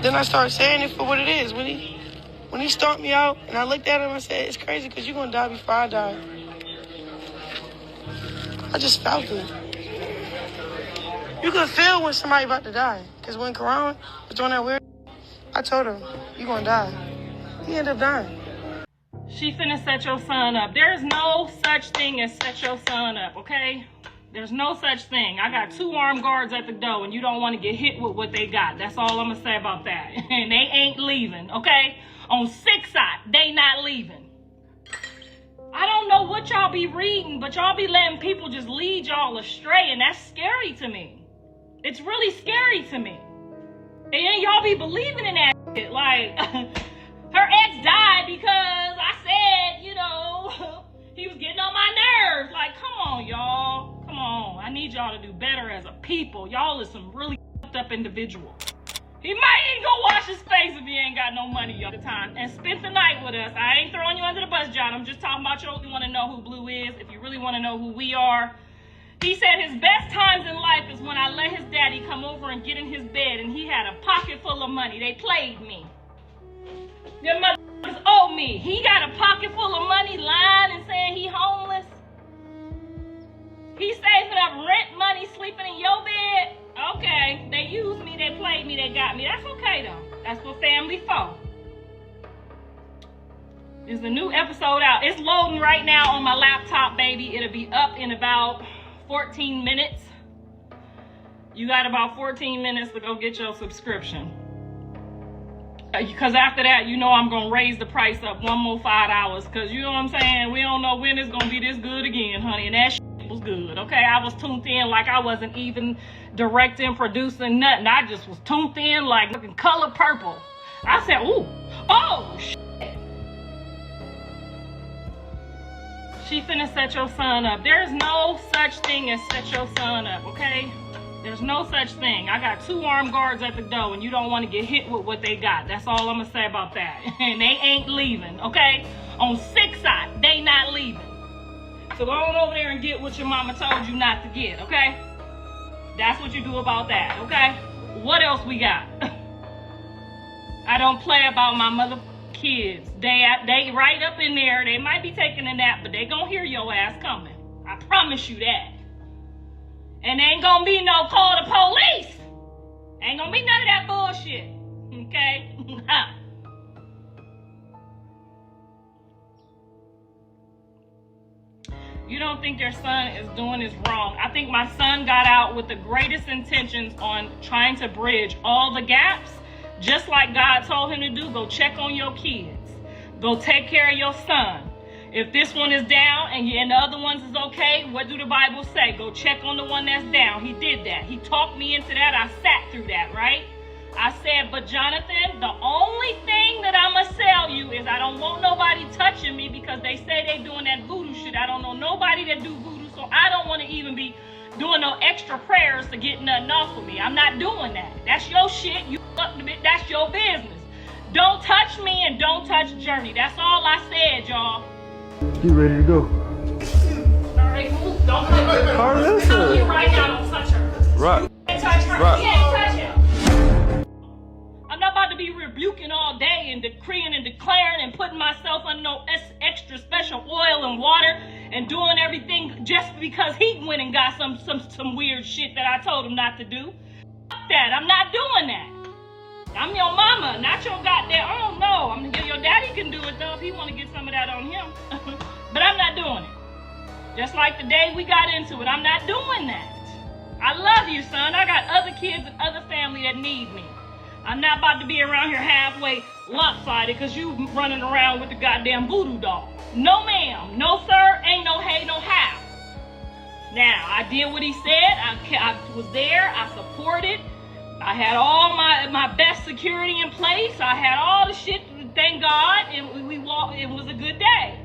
Then I started saying it for what it is. When he stomped me out, and I looked at him, I said, it's crazy because you're going to die before I die. I just felt it. You can feel when somebody about to die. Because when Chrisean was doing that weird, I told him, you're going to die. He ended up dying. She finna set your son up. There's no such thing as set your son up, okay? There's no such thing. I got 2 armed guards at the door, and you don't want to get hit with what they got. That's all I'm going to say about that. And they ain't leaving, okay? On 6 side, they not leaving. I don't know what y'all be reading, but y'all be letting people just lead y'all astray, and that's scary to me. It's really scary to me. And then y'all be believing in that shit. Like, her ex died because I said, you know, he was getting on my nerves. Like, come on, y'all. Come on. I need y'all to do better as a people. Y'all is some really fucked up individuals. He might ain't go wash his face if he ain't got no money all the time. And spend the night with us. I ain't throwing you under the bus, John. I'm just talking about you. You want to know who Blue is. If you really want to know who we are. He said his best times in life is when I let his daddy come over and get in his bed and he had a pocket full of money. They played me. Them motherfuckers owe me. He got a pocket full of money lying and saying he homeless. He saving up rent money, sleeping in your bed. Okay, they used me, they played me, they got me. That's okay though. That's what family for. There's a new episode out. It's loading right now on my laptop, baby. It'll be up in about 14 minutes. You got about 14 minutes to go get your subscription. Because after that, you know I'm going to raise the price up one more $5. Because you know what I'm saying? We don't know when it's going to be this good again, honey. And that shit was good, okay? I was tuned in like I wasn't even directing, producing, nothing. I just was tuned in like looking color purple. I said, ooh, oh, shit. She finna set your son up. There's no such thing as set your son up, okay? There's no such thing. I got 2 armed guards at the door, and you don't want to get hit with what they got. That's all I'm going to say about that. And they ain't leaving, okay? On 6 side, they not leaving. So go on over there and get what your mama told you not to get, okay? That's what you do about that, okay? What else we got? I don't play about my mother kids. They right up in there. They might be taking a nap, but they gonna hear your ass coming. I promise you that. And ain't gonna be no call the police. Ain't gonna be none of that bullshit. Okay? You don't think your son is doing this wrong. I think my son got out with the greatest intentions on trying to bridge all the gaps, just like God told him to do. Go check on your kids. Go take care of your son. If this one is down and the other ones is okay, what do the Bible say? Go check on the one that's down. He did that. He talked me into that. I sat through that, right? I said, but Jonathan, the only thing that I'm going to tell you is I don't want nobody touching me because they say they doing that voodoo shit. I don't know nobody that do voodoo, so I don't want to even be doing no extra prayers to get nothing off of me. I'm not doing that. That's your shit. You fucked a bit. That's your business. Don't touch me and don't touch Journey. That's all I said, y'all. You ready to go? All right, move. Don't touch her. KARLISSA. Tell you right now, don't touch her. Right. You can't touch her. Right. You can't touch him. I'm not about to be rebuking all day and decreeing and declaring and putting myself under no extra special oil and water and doing everything just because he went and got some weird shit that I told him not to do. Fuck that. I'm not doing that. I'm your mama, not your goddamn. Oh no, your daddy can do it though if he want to get some of that on him. But I'm not doing it. Just like the day we got into it, I'm not doing that. I love you, son. I got other kids and other family that need me. I'm not about to be around here halfway lopsided because you running around with the goddamn voodoo doll. No ma'am, no sir, ain't no hey, no how. Now, I did what he said. I was there, I supported. I had all my best security in place. I had all the shit, thank God, and we walked. It was a good day.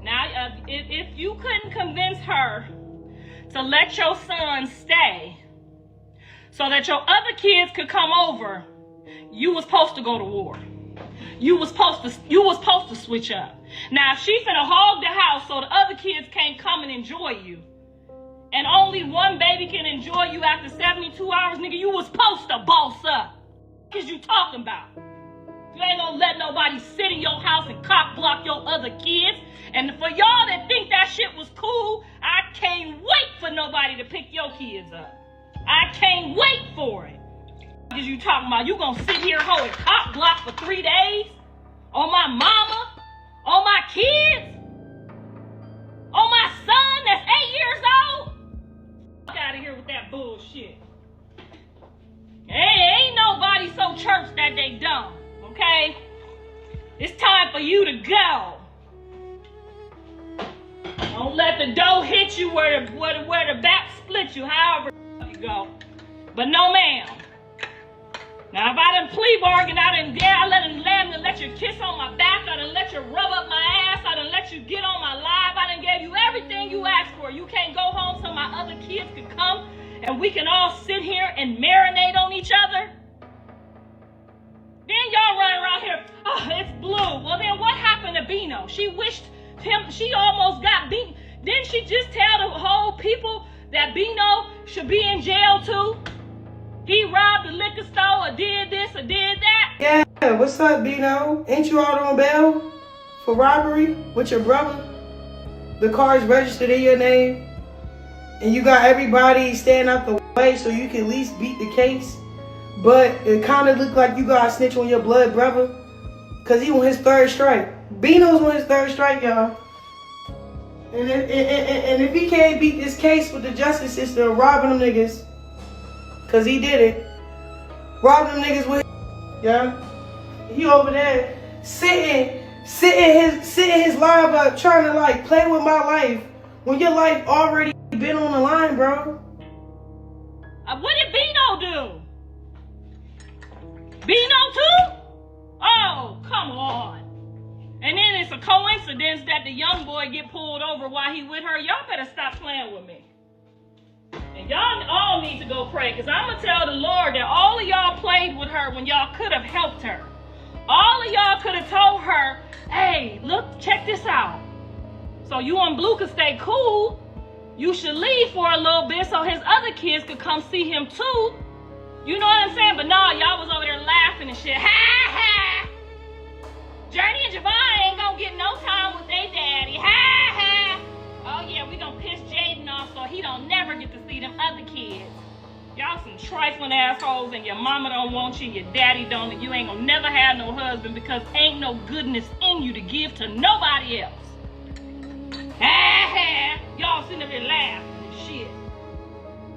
Now, if you couldn't convince her to let your son stay so that your other kids could come over, you was supposed to go to war. You was supposed to switch up. Now, if she finna hog the house so the other kids can't come and enjoy you, and only one baby can enjoy you after 72 hours, nigga, you was supposed to boss up. What is you talking about? You ain't gonna let nobody sit in your house and cock block your other kids. And for y'all that think that shit was cool, I can't wait for nobody to pick your kids up. I can't wait for it. What is you talking about? You gonna sit here holding cock block for 3 days? On my mama? On my kids? On my son that's 8 years old? Get out of here with that bullshit. Hey, ain't nobody so church that they dumb, okay? It's time for you to go. Don't let the dough hit you where the back split you, however you go. But no, ma'am. Now, if I done plea bargain, I let you kiss on my back, I done let you rub up my ass, I done let you get on my live, I done gave you everything you asked for. You can't go home so my other kids can come and we can all sit here and marinate on each other? Then y'all running around here, oh, it's Blue. Well, then what happened to Bino? She almost got beat. Didn't she just tell the whole people that Bino should be in jail too? He robbed the liquor store or did this or did that? Yeah, what's up, Bino? Ain't you out on bail for robbery with your brother? The car's registered in your name, and you got everybody standing out the way so you can at least beat the case. But it kind of looked like you got a snitch on your blood brother, because he on his 3rd strike. Bino's on his 3rd strike, y'all. And if he can't beat this case with the justice system, robbing them niggas, because he did it, robbing them niggas with, yeah, he over there sitting his live up trying to like play with my life when your life already been on the line, bro. What did Bino do? Bino too? Oh, come on. And then it's a coincidence that the young boy get pulled over while he with her. Y'all better stop playing with me. And y'all all need to go pray, because I'm going to tell the Lord that all of y'all played with her when y'all could have helped her. All of y'all could have told her, hey, look, check this out. So you and Blue could stay cool. You should leave for a little bit so his other kids could come see him too. You know what I'm saying? But no, y'all was over there laughing and shit. Ha ha! Journey and Javon ain't gonna get no time with their daddy. Ha ha! Oh yeah, we gonna piss Jaden off so he don't never get to see them other kids. Y'all some trifling assholes, and your mama don't want you, your daddy don't, and you ain't gonna never have no husband because ain't no goodness in you to give to nobody else. Ha ha! Y'all sitting up here laughing and shit.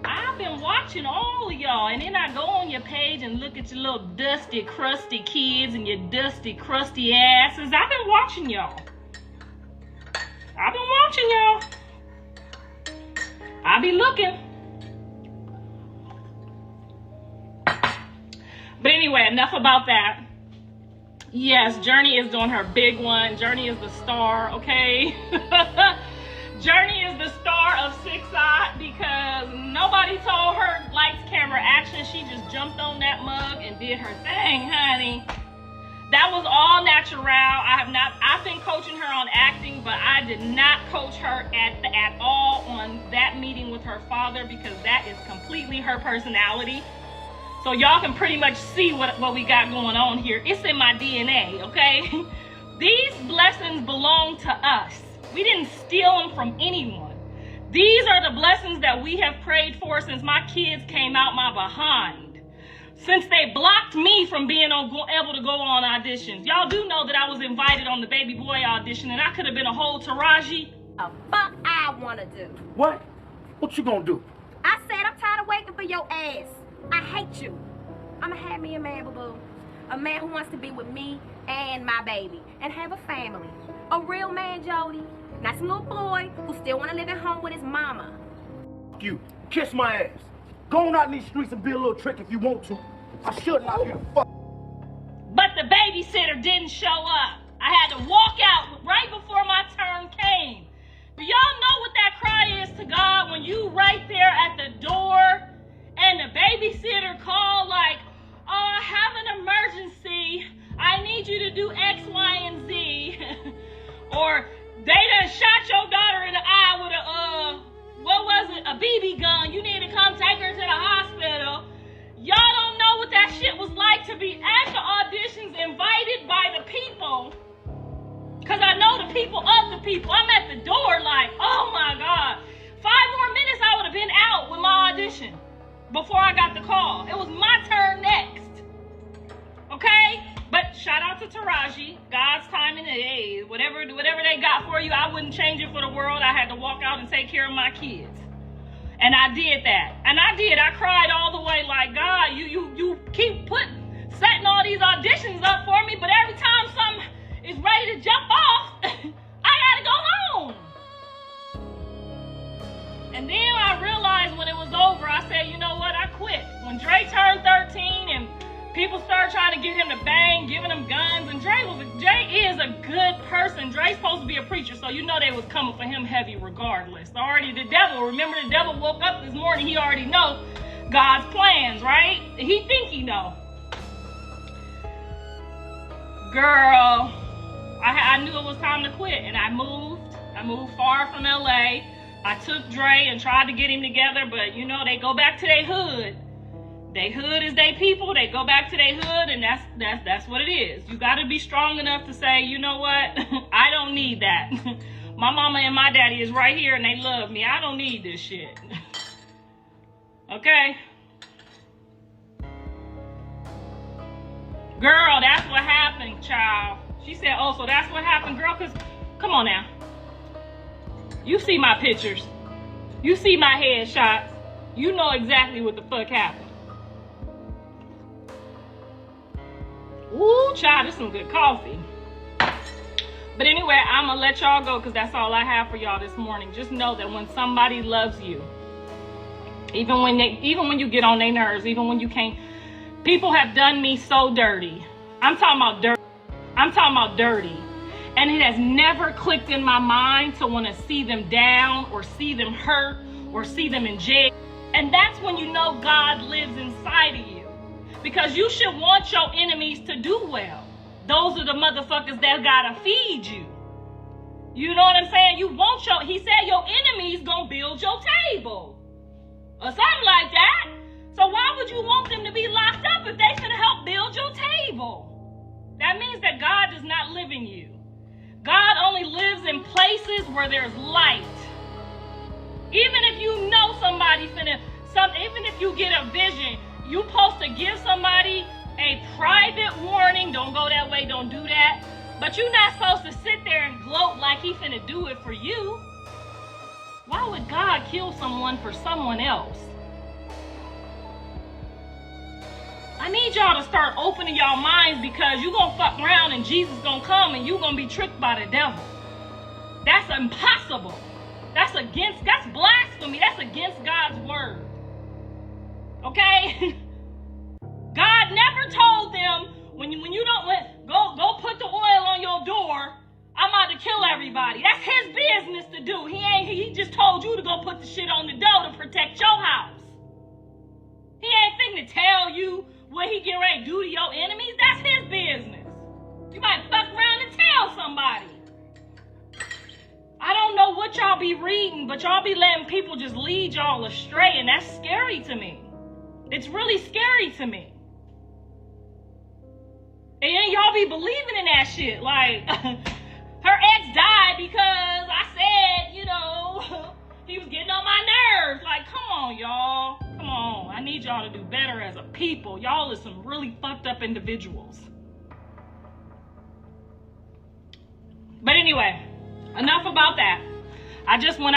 I've been watching all of y'all, and then I go on your page and look at your little dusty, crusty kids and your dusty, crusty asses. I've been watching y'all. I be looking. But anyway, enough about that. Yes, Journey is doing her big one. Journey is the star, okay? Journey is the star of 6 Eye because nobody told her lights, camera, action. She just jumped on that mug and did her thing, honey. That was all natural. I've been coaching her on acting, but I did not coach her at all on that meeting with her father because that is completely her personality. So y'all can pretty much see what we got going on here. It's in my DNA, okay? These blessings belong to us. We didn't steal them from anyone. These are the blessings that we have prayed for since my kids came out my behind. Since they blocked me from being able to go on auditions. Y'all do know that I was invited on the baby boy audition and I could have been a whole Taraji. The fuck I wanna do? What? What you gonna do? I said I'm tired of waiting for your ass. I hate you. I'ma have me a man, boo-boo. A man who wants to be with me and my baby and have a family. A real man, Jody. Not some little boy who still wanna live at home with his mama. Fuck you. Kiss my ass. Go on out in these streets and be a little trick if you want to. I should not give a fuck. But the babysitter didn't show up. I had to walk out right before my turn came. Do y'all know what that cry is to God when you right there at the door and the babysitter called like, oh, I have an emergency. I need you to do X, Y, and Z. Or they done shot your daughter in the eye with a BB gun. You need to come take her to the hospital. Y'all don't know what that shit was like to be at the auditions, invited by the people. Because I know the people of the people. I'm at the door like, oh my God. 5 more minutes, I would have been out with my audition before I got the call. It was my turn next. Okay? But shout out to Taraji. God's timing, hey, whatever they got for you, I wouldn't change it for the world. I had to walk out and take care of my kids. And I did that. And I did. I cried all the way like, God, you keep setting all these auditions up for me, but every time something is ready to jump off, I gotta go home. And then I realized when it was over, I said, you know what, I quit. When Dre turned 13 and people started trying to get him to bang, giving him guns, and Dre is a good person. Dre's supposed to be a preacher, so you know they was coming for him heavy regardless. Already the devil, remember the devil woke up this morning, he already know God's plans, right? He think he know. Girl, I knew it was time to quit, and I moved far from LA. I took Dre and tried to get him together, but you know, they go back to their hood. They hood is they people. They go back to their hood, and that's what it is. You got to be strong enough to say, you know what? I don't need that. My mama and my daddy is right here, and they love me. I don't need this shit. Okay? Girl, that's what happened, child. She said, oh, so that's what happened, girl? Because, come on now. You see my pictures. You see my headshots. You know exactly what the fuck happened. Ooh, child, this is some good coffee. But anyway, I'm gonna let y'all go because that's all I have for y'all this morning. Just know that when somebody loves you, even when you get on their nerves, even when you can't, people have done me so dirty. I'm talking about dirty. I'm talking about dirty. And it has never clicked in my mind to want to see them down or see them hurt or see them in jail. And that's when you know God lives inside of you. Because you should want your enemies to do well. Those are the motherfuckers that gotta feed you. You know what I'm saying? He said your enemies gonna build your table. Or something like that. So why would you want them to be locked up if they could help build your table? That means that God does not live in you. God only lives in places where there's light. Even if you know somebody's even if you get a vision, you're supposed to give somebody a private warning. Don't go that way, don't do that. But you're not supposed to sit there and gloat like he finna do it for you. Why would God kill someone for someone else? I need y'all to start opening y'all minds because you're gonna fuck around and Jesus gonna come and you're gonna be tricked by the devil. That's impossible. That's blasphemy. That's against God's word. Okay? God never told them when you don't go put the oil on your door, I'm about to kill everybody. That's his business to do. He just told you to go put the shit on the door to protect your house. He ain't finna tell you what he get ready to do to your enemies. That's his business. You might fuck around and tell somebody. I don't know what y'all be reading, but y'all be letting people just lead y'all astray, and that's scary to me. It's really scary to me. And then y'all be believing in that shit. Like, her ex died because I said, you know, he was getting on my nerves. Like, come on, y'all. Come on. I need y'all to do better as a people. Y'all are some really fucked up individuals. But anyway, enough about that. When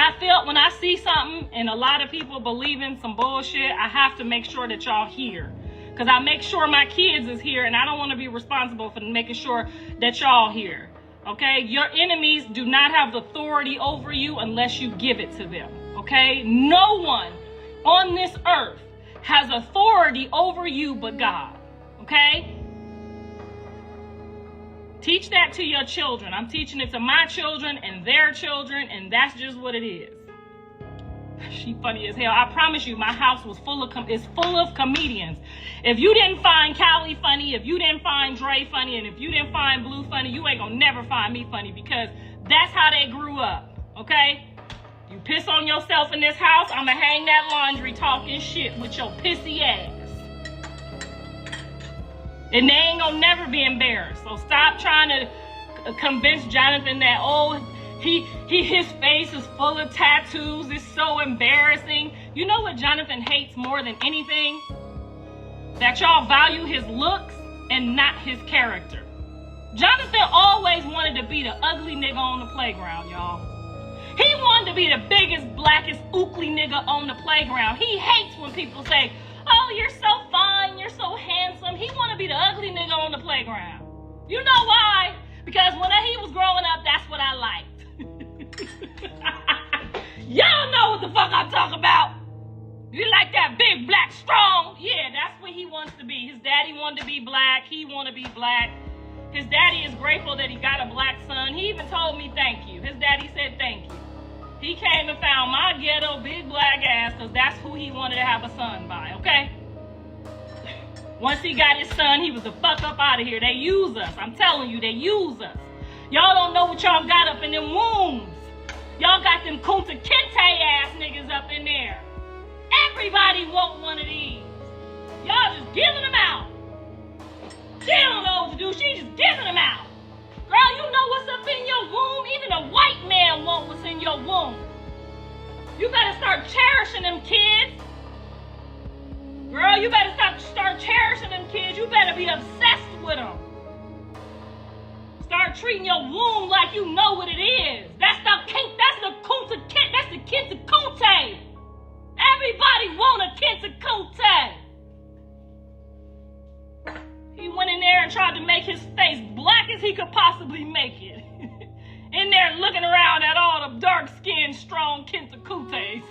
I see something and a lot of people believe in some bullshit, I have to make sure that y'all hear. Because I make sure my kids is here, and I don't want to be responsible for making sure that y'all here. Okay? Your enemies do not have authority over you unless you give it to them. Okay? No one on this earth has authority over you but God. Okay? Teach that to your children. I'm teaching it to my children and their children, and that's just what it is. She funny as hell. I promise you, my house is full of comedians. If you didn't find Callie funny, if you didn't find Dre funny, and if you didn't find Blue funny, you ain't gonna never find me funny because that's how they grew up, okay? You piss on yourself in this house, I'ma hang that laundry talking shit with your pissy ass. And they ain't gonna never be embarrassed. So stop trying to convince Jonathan that, oh, his face is full of tattoos. It's so embarrassing. You know what Jonathan hates more than anything? That y'all value his looks and not his character. Jonathan always wanted to be the ugly nigga on the playground, y'all. He wanted to be the biggest, blackest, ookly nigga on the playground. He hates when people say, oh, you're so fine, you're so handsome. He want to be the ugly nigga on the playground. You know why? Because when he was growing up, that's what I liked. Y'all know what the fuck I'm talking about. You like that big, black, strong? Yeah, that's what he wants to be. His daddy wanted to be black. He want to be black. His daddy is grateful that he got a black son. He even told me thank you. His daddy said thank you. He came and found my ghetto big black ass because that's who he wanted to have a son by, okay? Once he got his son, he was the fuck up out of here. They use us. I'm telling you, they use us. Y'all don't know what y'all got up in them wombs. Y'all got them Kunta Kinte ass niggas up in there. Everybody want one of these. Y'all just giving them out. She don't know what to do. She just giving them out. Girl, you know what's up in your womb? Even a white man wants what's in your womb. You better start cherishing them kids. Girl, you better start cherishing them kids. You better be obsessed with them. Start treating your womb like you know what it is. That's the Kunta Kinte. That's the Kenta Kunte. Everybody want a Kenta Kunte. He went in there and tried to make his face black as he could possibly make it. In there looking around at all the dark-skinned, strong Kenta Kutes.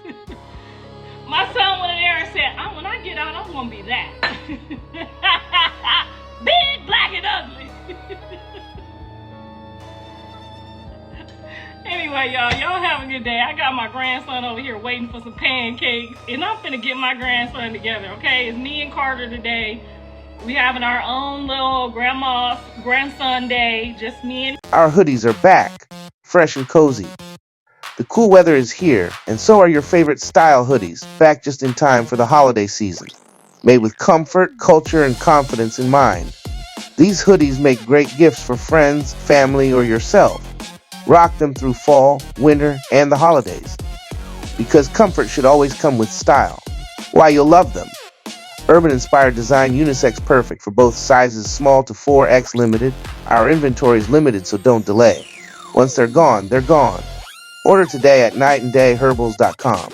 My son went in there and said, when I get out, I'm going to be that. Big, black, and ugly. Anyway, y'all have a good day. I got my grandson over here waiting for some pancakes, and I'm finna get my grandson together, okay? It's me and Carter today. We having our own little grandma's grandson day, just me and... Our hoodies are back, fresh and cozy. The cool weather is here, and so are your favorite style hoodies, back just in time for the holiday season. Made with comfort, culture, and confidence in mind. These hoodies make great gifts for friends, family, or yourself. Rock them through fall, winter, and the holidays. Because comfort should always come with style. Why, you'll love them. Urban-inspired design, unisex perfect for both sizes small to 4X limited. Our inventory is limited, so don't delay. Once they're gone, they're gone. Order today at nightanddayherbals.com.